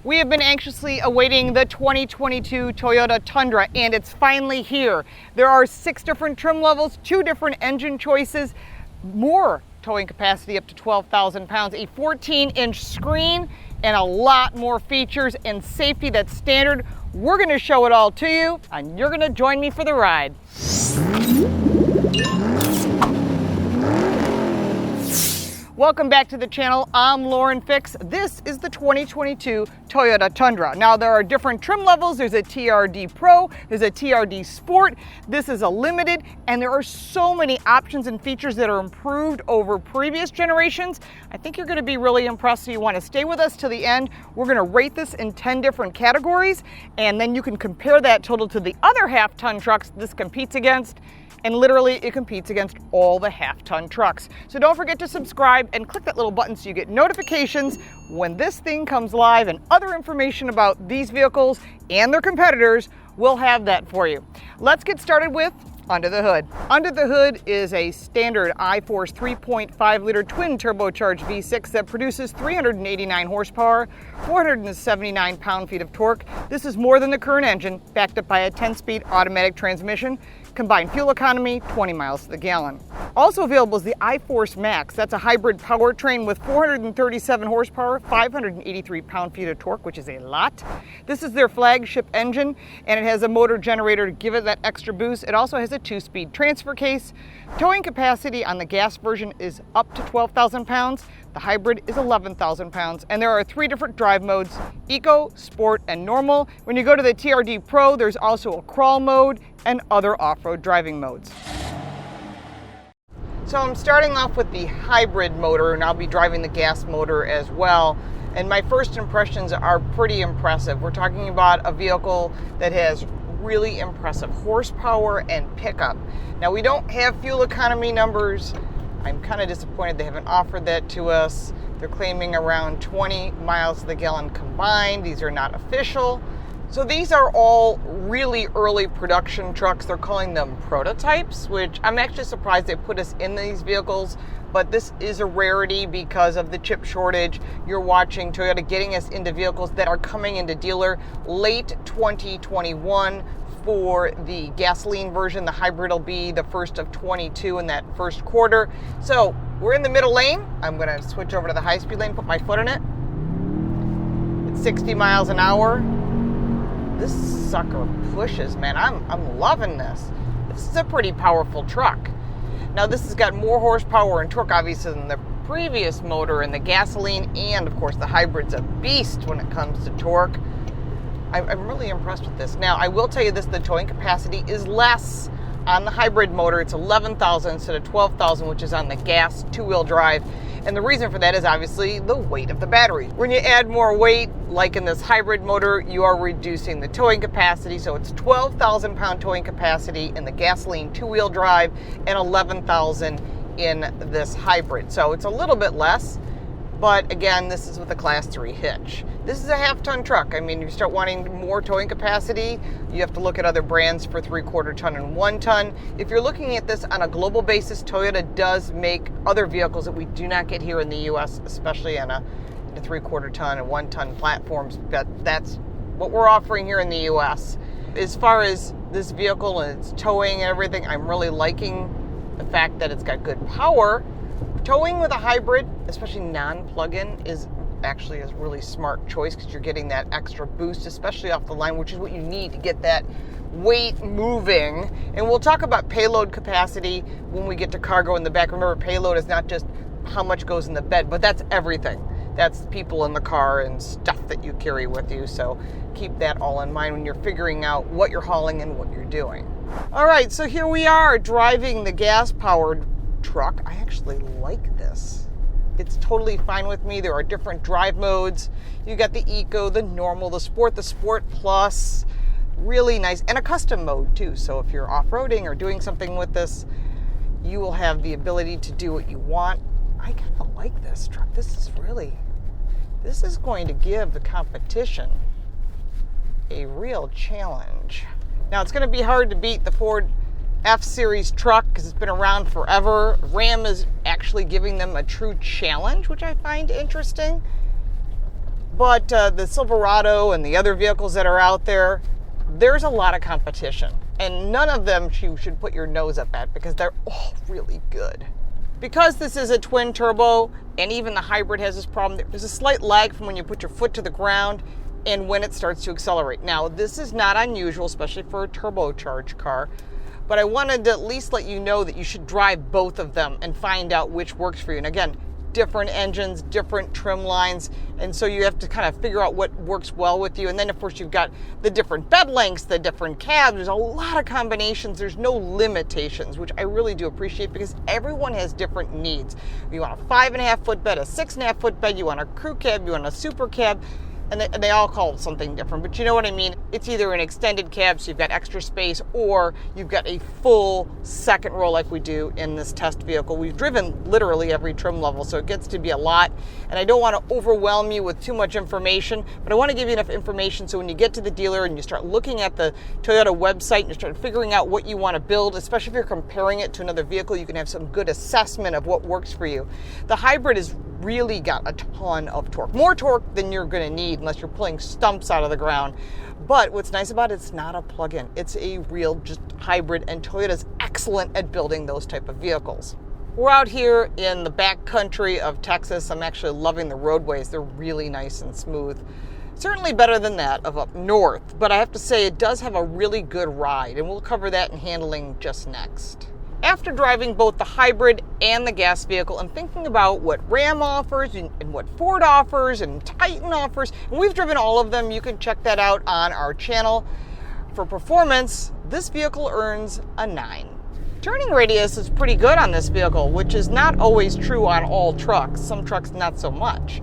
We have been anxiously awaiting the 2022 Toyota Tundra, and it's finally here. There are 6 different trim levels, 2 different engine choices, more towing capacity up to 12,000 pounds, a 14-inch screen, and a lot more features and safety that's standard. We're going to show it all to you, and you're going to join me for the ride. Welcome back to the channel. I'm Lauren Fix. This is the 2022 Toyota Tundra. Now there are different trim levels. There's a TRD Pro, there's a TRD Sport. This is a limited, and there are so many options and features that are improved over previous generations. I think you're going to be really impressed, so you want to stay with us to the end. We're going to rate this in 10 different categories, and then you can compare that total to the other half-ton trucks this competes against. And literally it competes against all the half-ton trucks. So don't forget to subscribe and click that little button so you get notifications when this thing comes live, and other information about these vehicles and their competitors, we'll have that for you. Let's get started with under the hood. Under the hood is a standard I-Force 3.5 liter twin turbocharged V6 that produces 389 horsepower, 479 pound-feet of torque. This is more than the current engine, backed up by a 10-speed automatic transmission. Combined fuel economy, 20 miles to the gallon. Also available is the I-Force Max. That's a hybrid powertrain with 437 horsepower, 583 pound-feet of torque, which is a lot. This is their flagship engine, and it has a motor generator to give it that extra boost. It also has a 2-speed transfer case. Towing capacity on the gas version is up to 12,000 pounds. The hybrid is 11,000 pounds, and there are 3 different drive modes: Eco, Sport, and Normal. When you go to the TRD Pro, there's also a crawl mode and other off-road driving modes. So I'm starting off with the hybrid motor, and I'll be driving the gas motor as well. And my first impressions are pretty impressive. We're talking about a vehicle that has really impressive horsepower and pickup. Now, we don't have fuel economy numbers. I'm kind of disappointed they haven't offered that to us. They're claiming around 20 miles to the gallon combined. These are not official. So these are all really early production trucks. They're calling them prototypes, which I'm actually surprised they put us in these vehicles, but this is a rarity because of the chip shortage. You're watching Toyota getting us into vehicles that are coming into dealer late 2021 for the gasoline version. The hybrid will be the first of 22 in that first quarter. So we're in the middle lane. I'm gonna switch over to the high-speed lane, put my foot in it. It's 60 miles an hour. This sucker pushes, man. I'm loving this. This is a pretty powerful truck. Now, this has got more horsepower and torque, obviously, than the previous motor, and the gasoline, and of course the hybrid's a beast when it comes to torque. I'm really impressed with this. Now, I will tell you this: the towing capacity is less on the hybrid motor. It's 11,000 instead of 12,000, which is on the gas 2-wheel drive. And the reason for that is obviously the weight of the battery. When you add more weight, like in this hybrid motor, you are reducing the towing capacity. So it's 12,000 pound towing capacity in the gasoline 2-wheel drive and 11,000 in this hybrid. So it's a little bit less, but again, this is with a class 3 hitch. This is a half-ton truck. I mean, if you start wanting more towing capacity, you have to look at other brands for 3/4 ton and 1 ton. If you're looking at this on a global basis, Toyota does make other vehicles that we do not get here in the US, especially on a 3/4 ton and 1 ton platforms, but that's what we're offering here in the US. As far as this vehicle and its towing and everything, I'm really liking the fact that it's got good power. Towing with a hybrid, especially non-plug-in, is actually a really smart choice because you're getting that extra boost, especially off the line, which is what you need to get that weight moving. And we'll talk about payload capacity when we get to cargo in the back. Remember, payload is not just how much goes in the bed, but that's everything. That's people in the car and stuff that you carry with you. So keep that all in mind when you're figuring out what you're hauling and what you're doing. All right, so here we are driving the gas-powered truck. I actually like this. It's totally fine with me. There are different drive modes. You got the Eco, the Normal, the Sport Plus. Really nice. And a custom mode too. So if you're off-roading or doing something with this, you will have the ability to do what you want. I kind of like this truck. This is going to give the competition a real challenge. Now, it's going to be hard to beat the Ford F-Series truck because it's been around forever. Ram is actually giving them a true challenge, which I find interesting. But the Silverado and the other vehicles that are out there, there's a lot of competition. And none of them you should put your nose up at because they're all really good. Because this is a twin turbo, and even the hybrid has this problem, there's a slight lag from when you put your foot to the ground and when it starts to accelerate. Now, this is not unusual, especially for a turbocharged car, but I wanted to at least let you know that you should drive both of them and find out which works for you. And again, different engines, different trim lines, and so you have to kind of figure out what works well with you. And then of course you've got the different bed lengths, the different cabs. There's a lot of combinations. There's no limitations, which I really do appreciate because everyone has different needs. You want a 5.5 foot bed, a 6.5 foot bed, you want a crew cab, you want a super cab, and they all call it something different, but you know what I mean. It's either an extended cab, so you've got extra space, or you've got a full second row like we do in this test vehicle. We've driven literally every trim level, so it gets to be a lot, and I don't want to overwhelm you with too much information, but I want to give you enough information so when you get to the dealer and you start looking at the Toyota website and you start figuring out what you want to build, especially if you're comparing it to another vehicle, you can have some good assessment of what works for you. The hybrid is really got a ton of torque, more torque than you're going to need unless you're pulling stumps out of the ground. But what's nice about it, it's not a plug-in. It's a real just hybrid, and Toyota's excellent at building those type of vehicles. We're out here in the back country of Texas. I'm actually loving the roadways. They're really nice and smooth. Certainly better than that of up north, but I have to say it does have a really good ride, and we'll cover that in handling just next. After driving both the hybrid and the gas vehicle and thinking about what Ram offers and what Ford offers and Titan offers, and we've driven all of them, you can check that out on our channel. For performance, this vehicle earns a 9. Turning radius is pretty good on this vehicle, which is not always true on all trucks. Some trucks not so much.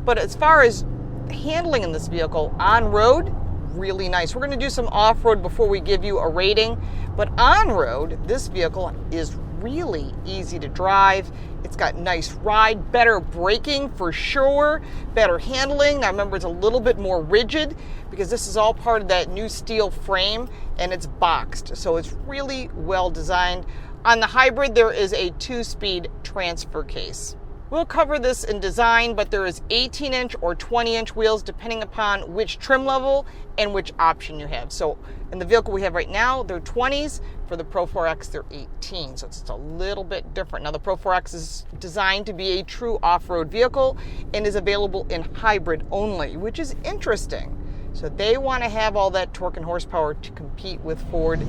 But as far as handling in this vehicle, on-road, really nice. We're going to do some off-road before we give you a rating, but on-road, this vehicle is really easy to drive. It's got nice ride, better braking for sure, better handling. Now remember, it's a little bit more rigid because this is all part of that new steel frame and it's boxed, so it's really well designed. On the hybrid, there is a 2-speed transfer case. We'll cover this in design, but there is 18-inch or 20-inch wheels depending upon which trim level and which option you have. So in the vehicle we have right now, they're 20s. For the Pro 4X, they're 18, so it's just a little bit different. Now the Pro 4X is designed to be a true off-road vehicle and is available in hybrid only, which is interesting. So they want to have all that torque and horsepower to compete with Ford,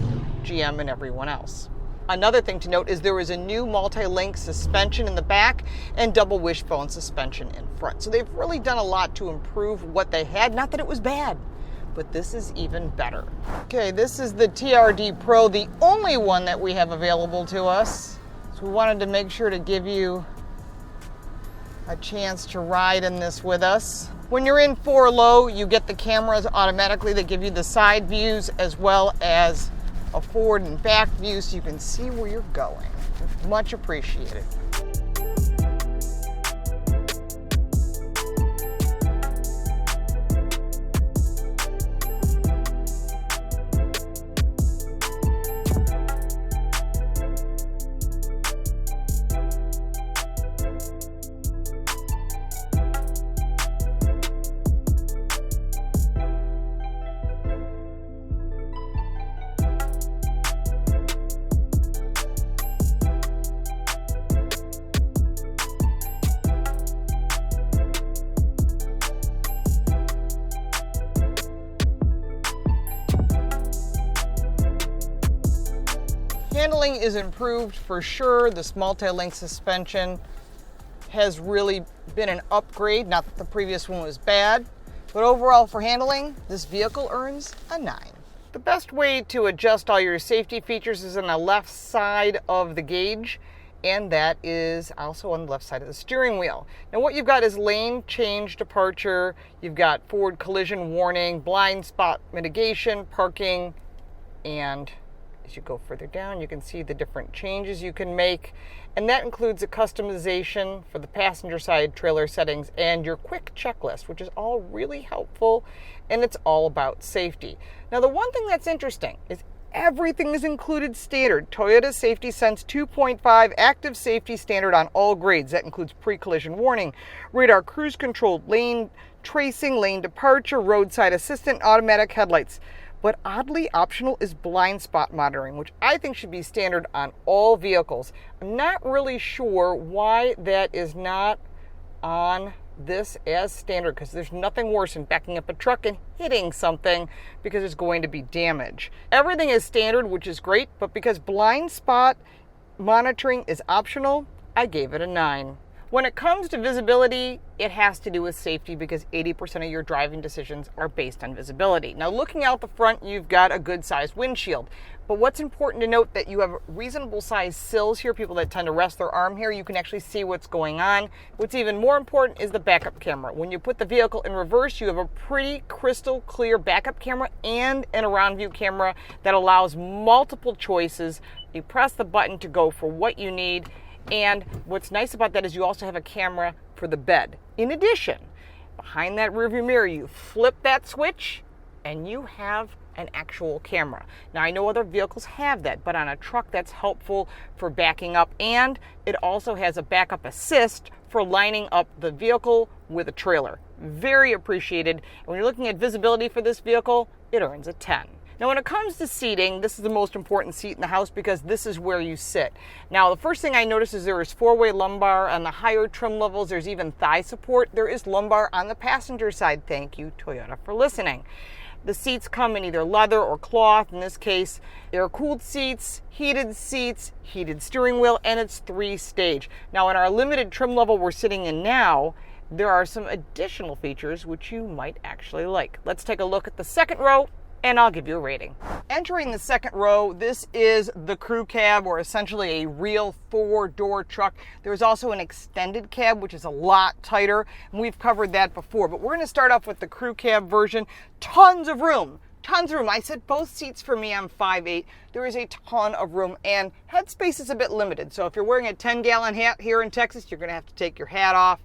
GM, and everyone else. Another thing to note is there is a new multi-link suspension in the back and double wishbone suspension in front. So they've really done a lot to improve what they had. Not that it was bad, but this is even better. Okay, this is the TRD Pro, the only one that we have available to us. So we wanted to make sure to give you a chance to ride in this with us. When you're in 4 low, you get the cameras automatically that give you the side views as well as a forward and back view so you can see where you're going. Much appreciated. Handling is improved for sure. This multi-link suspension has really been an upgrade. Not that the previous one was bad, but overall for handling, this vehicle earns a 9. The best way to adjust all your safety features is on the left side of the gauge, and that is also on the left side of the steering wheel. Now what you've got is lane change departure, you've got forward collision warning, blind spot mitigation, parking, and as you go further down, you can see the different changes you can make, and that includes a customization for the passenger side trailer settings and your quick checklist, which is all really helpful, and it's all about safety. Now, the one thing that's interesting is Everything is included standard. Toyota Safety Sense 2.5 active safety standard on all grades. That includes pre-collision warning, radar cruise control, lane tracing, lane departure, roadside assistant, automatic headlights. But oddly optional is blind spot monitoring, which I think should be standard on all vehicles. I'm not really sure why that is not on this as standard, because there's nothing worse than backing up a truck and hitting something because there's going to be damage. Everything is standard, which is great, but because blind spot monitoring is optional, I gave it a 9. When it comes to visibility, it has to do with safety because 80% of your driving decisions are based on visibility. Now, looking out the front, you've got a good sized windshield. But what's important to note that you have reasonable sized sills here, people that tend to rest their arm here, you can actually see what's going on. What's even more important is the backup camera. When you put the vehicle in reverse, you have a pretty crystal clear backup camera and an around view camera that allows multiple choices. You press the button to go for what you need. And what's nice about that is you also have a camera for the bed. In addition, behind that rearview mirror, you flip that switch and you have an actual camera. Now, I know other vehicles have that, but on a truck that's helpful for backing up, and it also has a backup assist for lining up the vehicle with a trailer. Very appreciated. And when you're looking at visibility for this vehicle, it earns a 10. Now, when it comes to seating, this is the most important seat in the house because this is where you sit. Now, the first thing I noticed is there is 4-way lumbar on the higher trim levels. There's even thigh support. There is lumbar on the passenger side. Thank you, Toyota, for listening. The seats come in either leather or cloth. In this case, air-cooled seats, heated steering wheel, and it's 3-stage. Now, in our limited trim level we're sitting in now, there are some additional features which you might actually like. Let's take a look at the second row, and I'll give you a rating. Entering the second row, this is the crew cab, or essentially a real 4-door truck. There's also an extended cab, which is a lot tighter, and we've covered that before. But we're going to start off with the crew cab version. Tons of room. I said both seats for me, I'm 5'8". There is a ton of room, and headspace is a bit limited. So if you're wearing a 10-gallon hat here in Texas, you're going to have to take your hat off.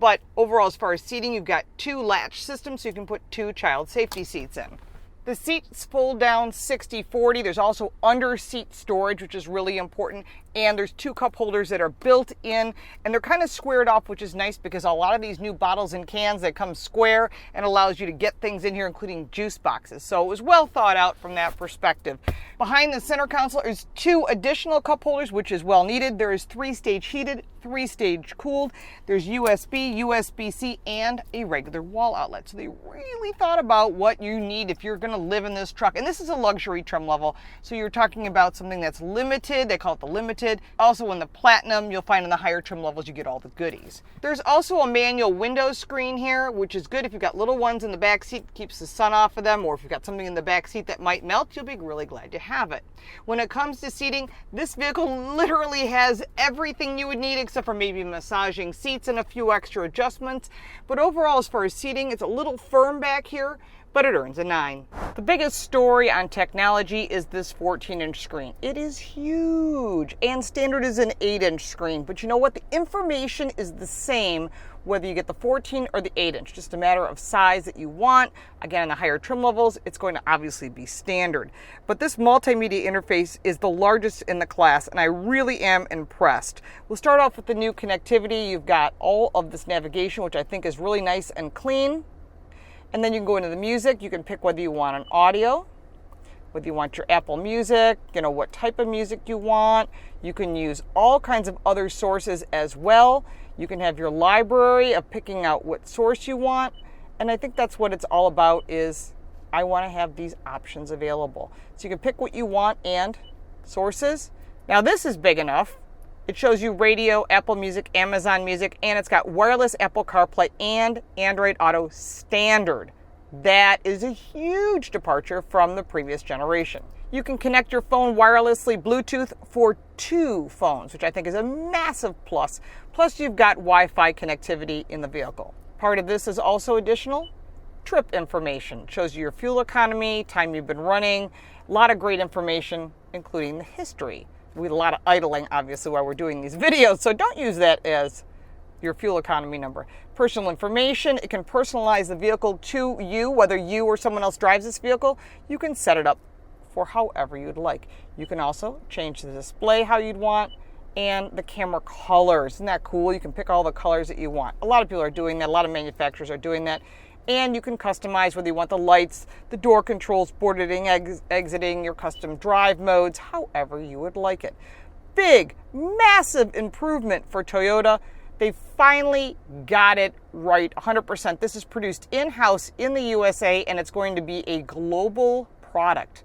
But overall, as far as seating, you've got 2 latch systems, so you can put 2 child safety seats in. The seats fold down 60-40. There's also under seat storage, which is really important. And there's 2 cup holders that are built in, and they're kind of squared off, which is nice because a lot of these new bottles and cans, they come square and allows you to get things in here, including juice boxes. So it was well thought out from that perspective. Behind the center console is 2 additional cup holders, which is well needed. There is 3-stage heated, 3-stage cooled. There's USB, USB-C, and a regular wall outlet. So they really thought about what you need if you're going to live in this truck. And this is a luxury trim level, so you're talking about something that's limited. They call it the limited. Also in the platinum, you'll find in the higher trim levels you get all the goodies. There's also a manual window screen here, which is good if you've got little ones in the back seat, keeps the sun off of them, or if you've got something in the back seat that might melt, you'll be really glad to have it. When it comes to seating, this vehicle literally has everything you would need except for maybe massaging seats and a few extra adjustments. But overall, as far as seating, it's a little firm back here, but it earns a 9. The biggest story on technology is this 14-inch screen. It is huge, and standard is an 8-inch screen. But you know what? The information is the same whether you get the 14 or the 8-inch, just a matter of size that you want. Again, in the higher trim levels, it's going to obviously be standard. But this multimedia interface is the largest in the class, and I really am impressed. We'll start off with the new connectivity. You've got all of this navigation, which I think is really nice and clean. And then you can go into the music. You can pick whether you want an audio, whether you want your Apple Music, what type of music you want. You can use all kinds of other sources as well. You can have your library of picking out what source you want. And I think that's what it's all about, is I want to have these options available. So you can pick what you want and sources. Now this is big enough. It shows you radio, Apple Music, Amazon Music, and it's got wireless Apple CarPlay and Android Auto standard. That is a huge departure from the previous generation. You can connect your phone wirelessly Bluetooth for 2 phones, which I think is a massive plus. Plus, you've got Wi-Fi connectivity in the vehicle. Part of this is also additional trip information. It shows you your fuel economy, time you've been running, a lot of great information, including the history. We have a lot of idling, obviously, while we're doing these videos, so don't use that as your fuel economy number. Personal information, it can personalize the vehicle to you, whether you or someone else drives this vehicle. You can set it up for however you'd like. You can also change the display how you'd want and the camera colors. Isn't that cool? You can pick all the colors that you want. A lot of people are doing that. A lot of manufacturers are doing that. And you can customize whether you want the lights, the door controls, boarding, exiting, your custom drive modes, however you would like it. Big, massive improvement for Toyota. They finally got it right, 100%. This is produced in-house in the USA, and it's going to be a global product.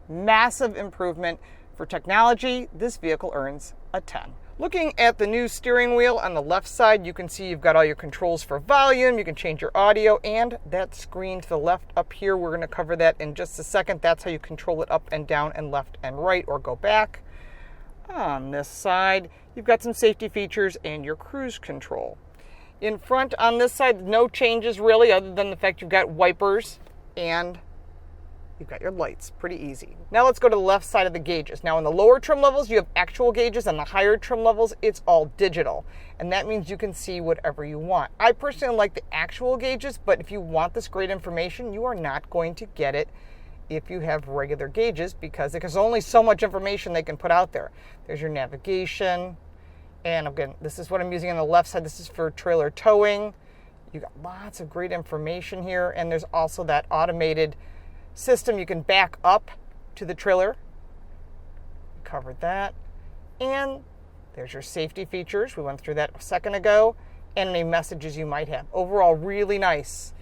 Massive improvement for technology. This vehicle earns a 10. Looking at the new steering wheel on the left side, you can see you've got all your controls for volume. You can change your audio, and that screen to the left up here, we're going to cover that in just a second. That's how you control it up and down and left and right, or go back. On this side, you've got some safety features and your cruise control. In front on this side, no changes really, other than the fact you've got wipers and you've got your lights. Pretty easy. Now let's go to the left side of the gauges. Now in the lower trim levels, you have actual gauges. On the higher trim levels, it's all digital. And that means you can see whatever you want. I personally like the actual gauges, but if you want this great information, you are not going to get it if you have regular gauges, because there's only so much information they can put out there. There's your navigation. And again, this is what I'm using on the left side. This is for trailer towing. You got lots of great information here. And there's also that automated system. You can back up to the trailer. Covered that. And there's your safety features. We went through that a second ago. And any messages you might have. Overall, really nice.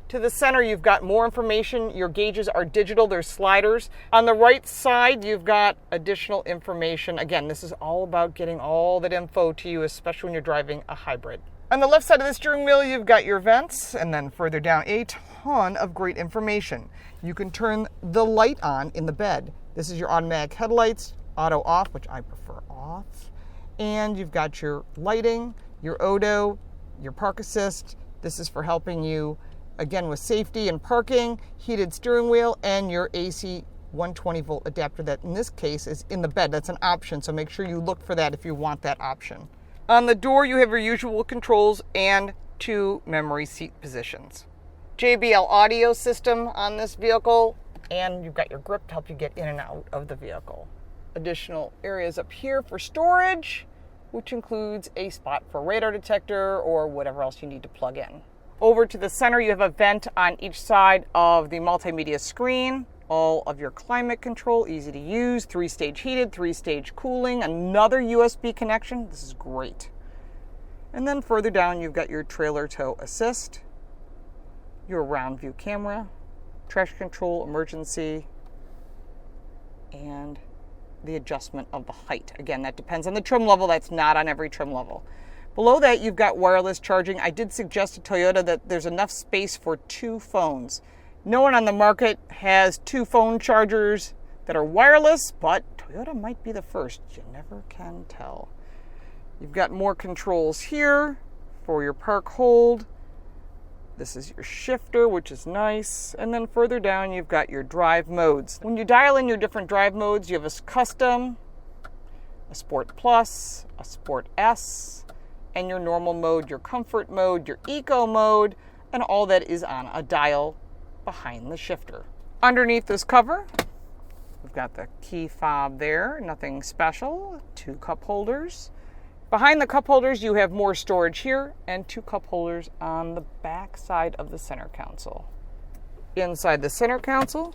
To the center, you've got more information. Your gauges are digital. There's sliders. On the right side, you've got additional information. Again, this is all about getting all that info to you, especially when you're driving a hybrid. On the left side of the steering wheel, you've got your vents, and then further down, a ton of great information. You can turn the light on in the bed. This is your automatic headlights, auto off, which I prefer off. And you've got your lighting, your Odo, your park assist. This is for helping you, again, with safety and parking, heated steering wheel, and your AC 120 volt adapter that in this case is in the bed. That's an option, so make sure you look for that if you want that option. On the door, you have your usual controls and 2 memory seat positions. JBL audio system on this vehicle, and you've got your grip to help you get in and out of the vehicle. Additional areas up here for storage, which includes a spot for radar detector or whatever else you need to plug in. Over to the center, you have a vent on each side of the multimedia screen. All of your climate control, easy to use, 3-stage heated, 3-stage cooling, another USB connection. This is great. And then further down, you've got your trailer tow assist, your round view camera, trash control, emergency, and the adjustment of the height. Again, that depends on the trim level. That's not on every trim level. Below that, you've got wireless charging. I did suggest to Toyota that there's enough space for 2 phones. No one on the market has 2 phone chargers that are wireless, but Toyota might be the first. You never can tell. You've got more controls here for your park hold. This is your shifter, which is nice. And then further down, you've got your drive modes. When you dial in your different drive modes, you have a custom, a Sport Plus, a Sport S, and your normal mode, your comfort mode, your eco mode, and all that is on a dial behind the shifter. Underneath this cover, we've got the key fob there, nothing special, 2 cup holders. Behind the cup holders, you have more storage here and 2 cup holders on the back side of the center console. Inside the center console,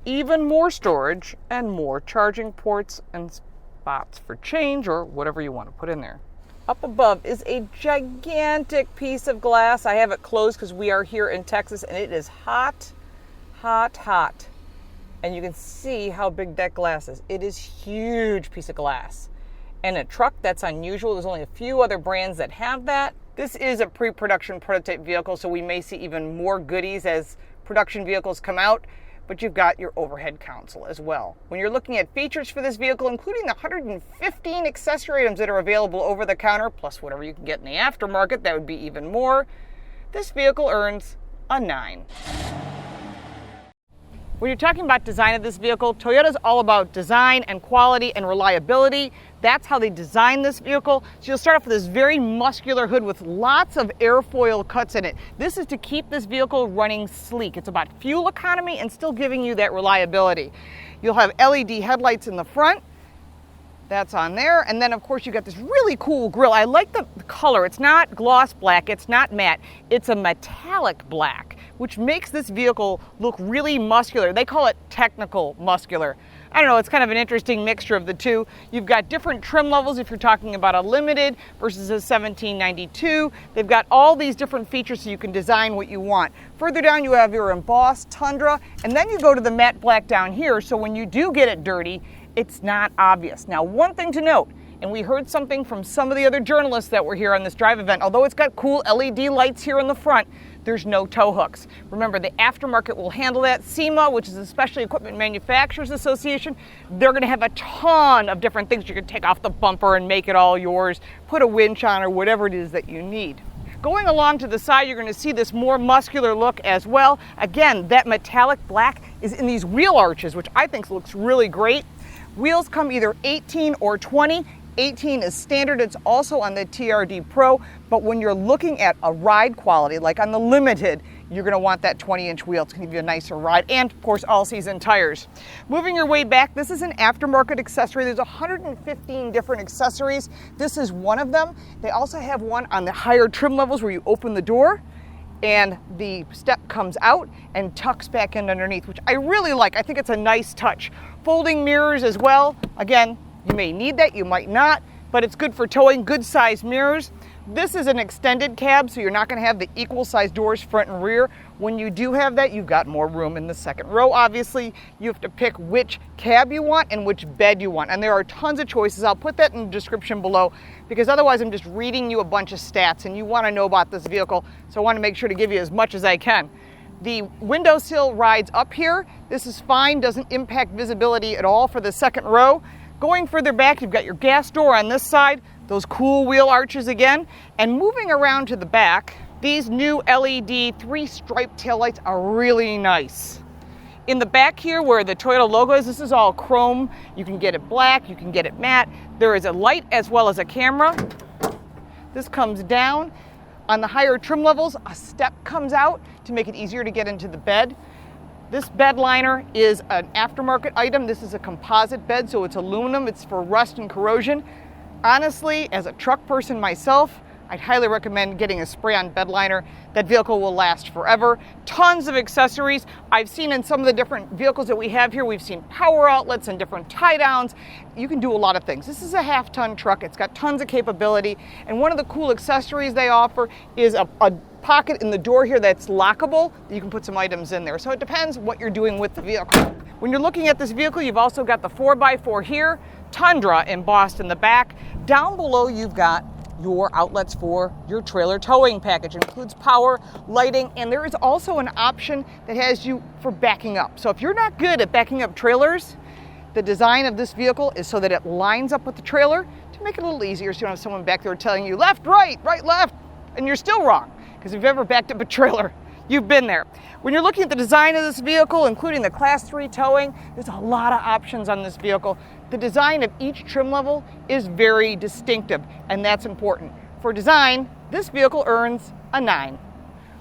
even more storage and more charging ports and spots for change or whatever you want to put in there. Up above is a gigantic piece of glass. I have it closed because we are here in Texas and it is hot, hot, hot. And you can see how big that glass is. It is a huge piece of glass. And a truck, that's unusual. There's only a few other brands that have that. This is a pre-production prototype vehicle, so we may see even more goodies as production vehicles come out. But you've got your overhead console as well. When you're looking at features for this vehicle, including the 115 accessory items that are available over the counter, plus whatever you can get in the aftermarket, that would be even more, this vehicle earns a 9. When you're talking about design of this vehicle, Toyota's all about design and quality and reliability. That's how they designed this vehicle. So you'll start off with this very muscular hood with lots of airfoil cuts in it. This is to keep this vehicle running sleek. It's about fuel economy and still giving you that reliability. You'll have LED headlights in the front. That's on there. And then of course you got this really cool grille. I like the color. It's not gloss black, it's not matte. It's a metallic black, which makes this vehicle look really muscular. They call it technical muscular. I don't know, it's kind of an interesting mixture of the two. You've got different trim levels if you're talking about a limited versus a 1792. They've got all these different features so you can design what you want. Further down you have your embossed Tundra, and then you go to the matte black down here, so when you do get it dirty, it's not obvious. Now, one thing to note, and we heard something from some of the other journalists that were here on this drive event, although it's got cool LED lights here in the front, there's no tow hooks. Remember, the aftermarket will handle that. SEMA, which is the Specialty Equipment Manufacturers Association, they're gonna have a ton of different things. You can take off the bumper and make it all yours, put a winch on or whatever it is that you need. Going along to the side, you're going to see this more muscular look as well. Again, that metallic black is in these wheel arches, which I think looks really great. Wheels come either 18 or 20. 18 is standard. It's also on the TRD Pro, but when you're looking at a ride quality, like on the Limited, you're going to want that 20-inch wheel. It's going to give you a nicer ride, and of course, all-season tires. Moving your way back, this is an aftermarket accessory. There's 115 different accessories. This is one of them. They also have one on the higher trim levels where you open the door and the step comes out and tucks back in underneath, which I really like. I think it's a nice touch. Folding mirrors as well. Again, you may need that, you might not, but it's good for towing, good size mirrors. This is an extended cab, so you're not going to have the equal size doors front and rear. When you do have that, you've got more room in the second row. Obviously, you have to pick which cab you want and which bed you want. And there are tons of choices. I'll put that in the description below because otherwise I'm just reading you a bunch of stats and you want to know about this vehicle. So I want to make sure to give you as much as I can. The windowsill rides up here. This is fine, doesn't impact visibility at all for the second row. Going further back, you've got your gas door on this side, those cool wheel arches again, and moving around to the back, these new LED 3-stripe taillights are really nice. In the back here where the Toyota logo is, this is all chrome. You can get it black, you can get it matte. There is a light as well as a camera. This comes down. On the higher trim levels, a step comes out to make it easier to get into the bed. This bed liner is an aftermarket item. This is a composite bed, so it's aluminum. It's for rust and corrosion. Honestly, as a truck person myself, I'd highly recommend getting a spray-on bed liner. That vehicle will last forever. Tons of accessories. I've seen in some of the different vehicles that we have here, we've seen power outlets and different tie-downs. You can do a lot of things. This is a half-ton truck. It's got tons of capability. And one of the cool accessories they offer is a pocket in the door here that's lockable. You can put some items in there. So it depends what you're doing with the vehicle. When you're looking at this vehicle, you've also got the 4x4 here, Tundra embossed in the back. Down below, you've got your outlets for your trailer towing package. It includes power, lighting, and there is also an option that has you for backing up. So if you're not good at backing up trailers, the design of this vehicle is so that it lines up with the trailer to make it a little easier so you don't have someone back there telling you left, right, left, and you're still wrong. Because if you've ever backed up a trailer, you've been there. When you're looking at the design of this vehicle, including the Class 3 towing, there's a lot of options on this vehicle. The design of each trim level is very distinctive, and that's important. For design, this vehicle earns a 9.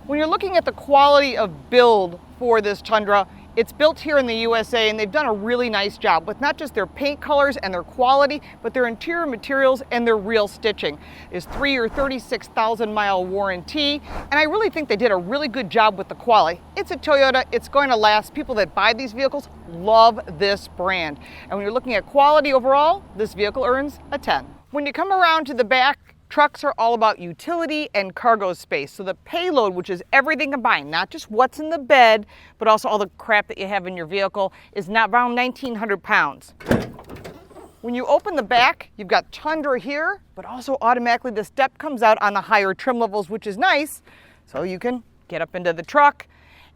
When you're looking at the quality of build for this Tundra, it's built here in the USA, and they've done a really nice job with not just their paint colors and their quality, but their interior materials and their real stitching. It's 3 or 36,000 mile warranty, and I really think they did a really good job with the quality. It's a Toyota, it's going to last. People that buy these vehicles love this brand. And when you're looking at quality overall, this vehicle earns a 10. When you come around to the back, trucks are all about utility and cargo space. So the payload, which is everything combined, not just what's in the bed, but also all the crap that you have in your vehicle, is not around 1,900 pounds. When you open the back, you've got Tundra here, but also automatically the step comes out on the higher trim levels, which is nice. So you can get up into the truck.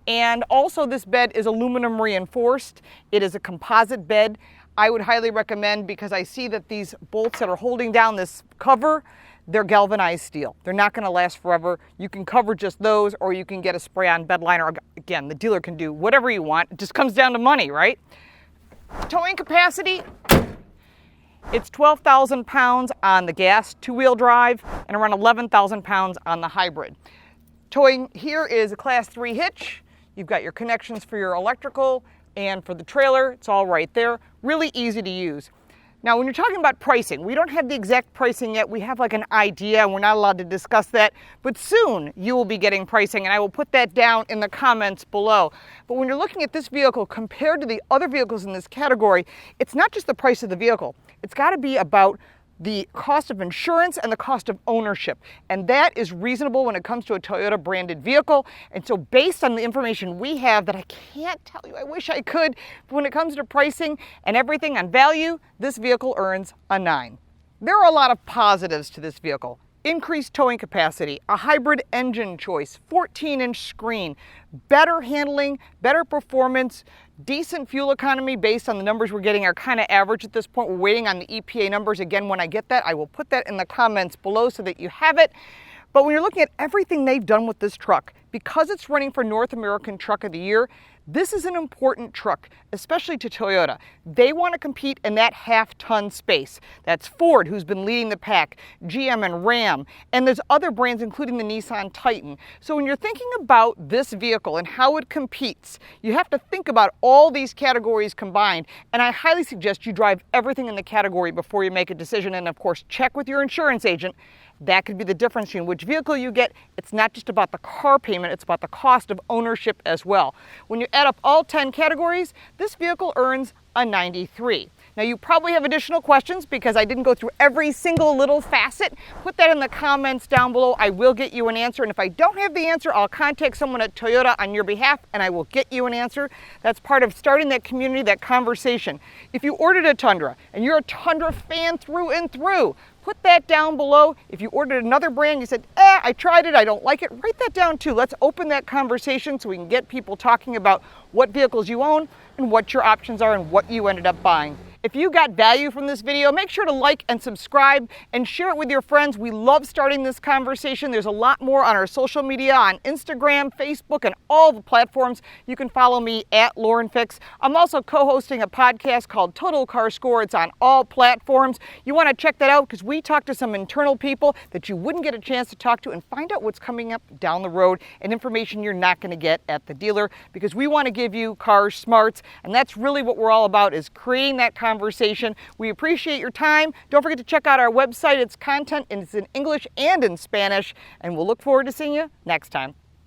And also this bed is aluminum reinforced. It is a composite bed. I would highly recommend, because I see that these bolts that are holding down this cover, they're galvanized steel. They're not going to last forever. You can cover just those, or you can get a spray-on bed liner. Again, the dealer can do whatever you want. It just comes down to money, right? Towing capacity, it's 12,000 pounds on the gas two-wheel drive and around 11,000 pounds on the hybrid. Towing here is a Class 3 hitch. You've got your connections for your electrical and for the trailer. It's all right there. Really easy to use. Now, when you're talking about pricing, we don't have the exact pricing yet. We have like an idea, and we're not allowed to discuss that. But soon you will be getting pricing, and I will put that down in the comments below. But when you're looking at this vehicle compared to the other vehicles in this category, it's not just the price of the vehicle. It's got to be about the cost of insurance and the cost of ownership. And that is reasonable when it comes to a Toyota branded vehicle. And so based on the information we have that I can't tell you, I wish I could, but when it comes to pricing and everything on value, this vehicle earns a 9. There are a lot of positives to this vehicle. Increased towing capacity, a hybrid engine choice, 14-inch screen, better handling, better performance, decent fuel economy based on the numbers we're getting are kind of average at this point. We're waiting on the EPA numbers. Again, when I get that, I will put that in the comments below so that you have it. But when you're looking at everything they've done with this truck, because it's running for North American Truck of the Year, this is an important truck, especially to Toyota. They want to compete in that half-ton space. That's Ford, who's been leading the pack, GM and Ram, and there's other brands, including the Nissan Titan. So when you're thinking about this vehicle and how it competes, you have to think about all these categories combined, and I highly suggest you drive everything in the category before you make a decision, and of course, check with your insurance agent. That could be the difference between which vehicle you get. It's not just about the car payment, it's about the cost of ownership as well. When you add up all 10 categories, this vehicle earns a 93. Now you probably have additional questions because I didn't go through every single little facet. Put that in the comments down below. I will get you an answer, and if I don't have the answer, I'll contact someone at Toyota on your behalf and I will get you an answer. That's part of starting that community, that conversation. If you ordered a Tundra and you're a Tundra fan through and through, put that down below. If you ordered another brand, you said, I tried it, I don't like it, write that down too. Let's open that conversation so we can get people talking about what vehicles you own and what your options are and what you ended up buying. If you got value from this video, make sure to like and subscribe and share it with your friends. We love starting this conversation. There's a lot more on our social media, on Instagram, Facebook, and all the platforms. You can follow me at Lauren Fix. I'm also co-hosting a podcast called Total Car Score. It's on all platforms. You want to check that out because we talk to some internal people that you wouldn't get a chance to talk to and find out what's coming up down the road and information you're not going to get at the dealer, because we want to give you car smarts, and that's really what we're all about, is creating that conversation. We appreciate your time. Don't forget to check out our website. It's content and it's in English and in Spanish, and we'll look forward to seeing you next time.